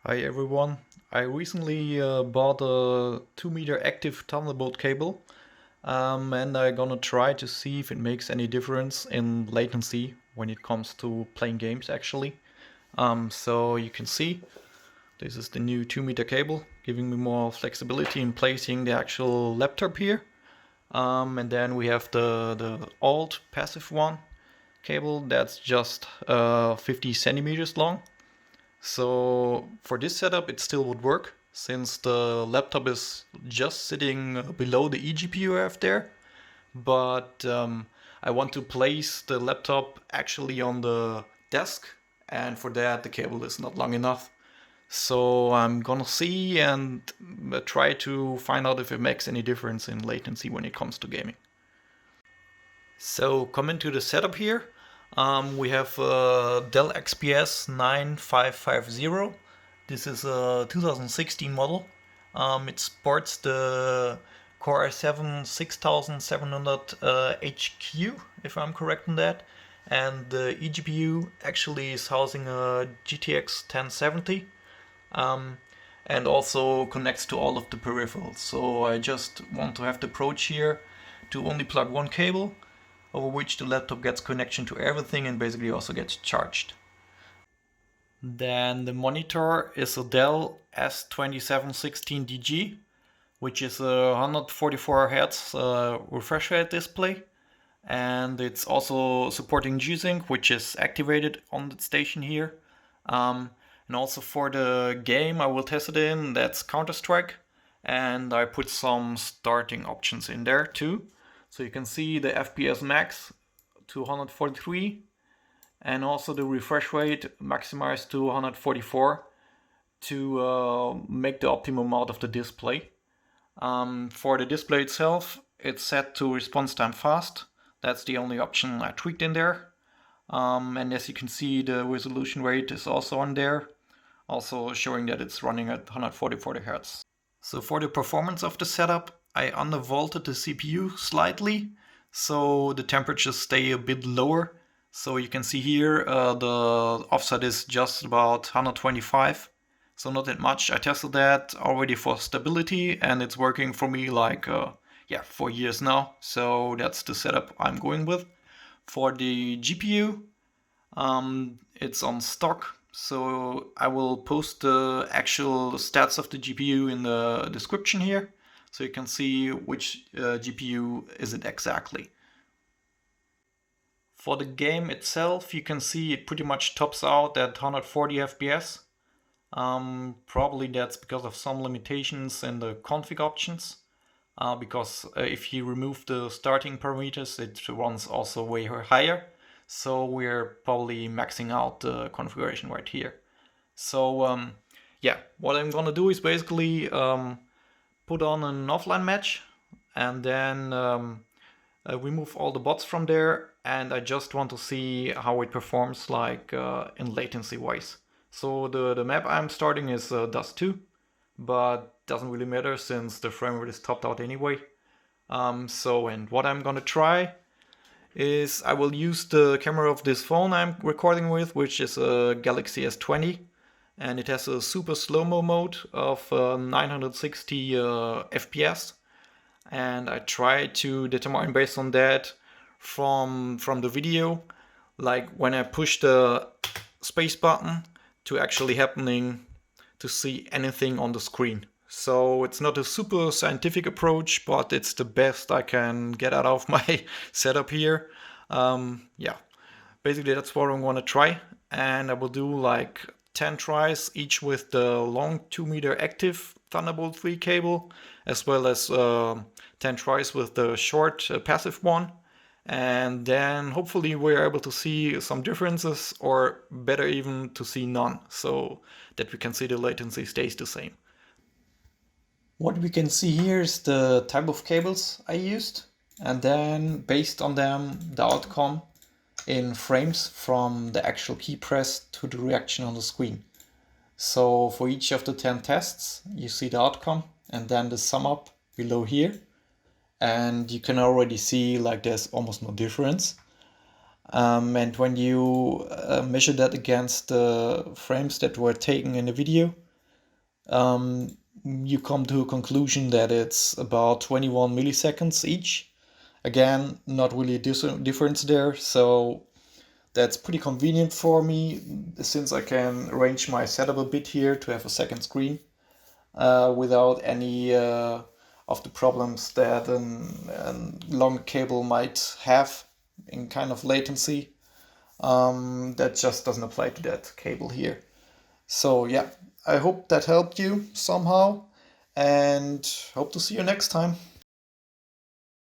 Hi everyone. I recently bought a 2-meter active Thunderbolt cable and I'm gonna try to see if it makes any difference in latency when it comes to playing games actually. So you can see this is the new 2-meter cable, giving me more flexibility in placing the actual laptop here. And then we have the old passive one cable that's just 50 centimeters long. So for this setup it still would work since the laptop is just sitting below the eGPU I have there. But I want to place the laptop actually on the desk, and for that the cable is not long enough. So I'm gonna see and try to find out if it makes any difference in latency when it comes to gaming. So coming to the setup here, we have Dell XPS 9550. This is a 2016 model. It sports the Core i7-6700HQ, if I'm correct in that. And the eGPU actually is housing a GTX 1070. And also connects to all of the peripherals. So I just want to have the approach here to only plug one cable, over which the laptop gets connection to everything and basically also gets charged. Then the monitor is a Dell S2716DG, which is a 144 Hz refresh rate display. And it's also supporting G-Sync, which is activated on the station here. And also for the game I will test it in, that's Counter-Strike. And I put some starting options in there too. So you can see the FPS max to 143 and also the refresh rate maximized to 144 to make the optimum out of the display. For the display itself, it's set to response time fast. That's the only option I tweaked in there. And as you can see, the resolution rate is also on there, also showing that it's running at 144 Hz. So for the performance of the setup, I undervolted the CPU slightly, so the temperatures stay a bit lower. So you can see here the offset is just about 125, so not that much. I tested that already for stability and it's working for me like 4 years now. So that's the setup I'm going with. For the GPU, it's on stock. So I will post the actual stats of the GPU in the description here, so you can see which GPU is it exactly. For the game itself, you can see it pretty much tops out at 140 FPS. Probably that's because of some limitations in the config options, because if you remove the starting parameters, it runs also way higher. So we're probably maxing out the configuration right here. So what I'm gonna do is basically put on an offline match and then remove all the bots from there, and I just want to see how it performs like in latency wise. So the map I'm starting is Dust 2, but doesn't really matter since the frame rate is topped out anyway. And what I'm gonna try is I will use the camera of this phone I'm recording with, which is a Galaxy S20, and it has a super slow-mo mode of 960 FPS, and I try to determine based on that from the video, like when I push the space button to actually happening to see anything on the screen. So it's not a super scientific approach, but it's the best I can get out of my setup here. Basically that's what I'm gonna try, and I will do like 10 tries, each with the long 2-meter active Thunderbolt 3 cable, as well as 10 tries with the short passive one. And then hopefully we're able to see some differences, or better even to see none, so that we can see the latency stays the same. What we can see here is the type of cables I used, and then based on them the outcome in frames from the actual key press to the reaction on the screen. So for each of the 10 tests you see the outcome and then the sum up below here, and you can already see like there's almost no difference. And when you measure that against the frames that were taken in the video, you come to a conclusion that it's about 21 milliseconds each. Again, not really a difference there, so that's pretty convenient for me since I can arrange my setup a bit here to have a second screen without any of the problems that a long cable might have in kind of latency. That just doesn't apply to that cable here. So yeah, I hope that helped you somehow and hope to see you next time.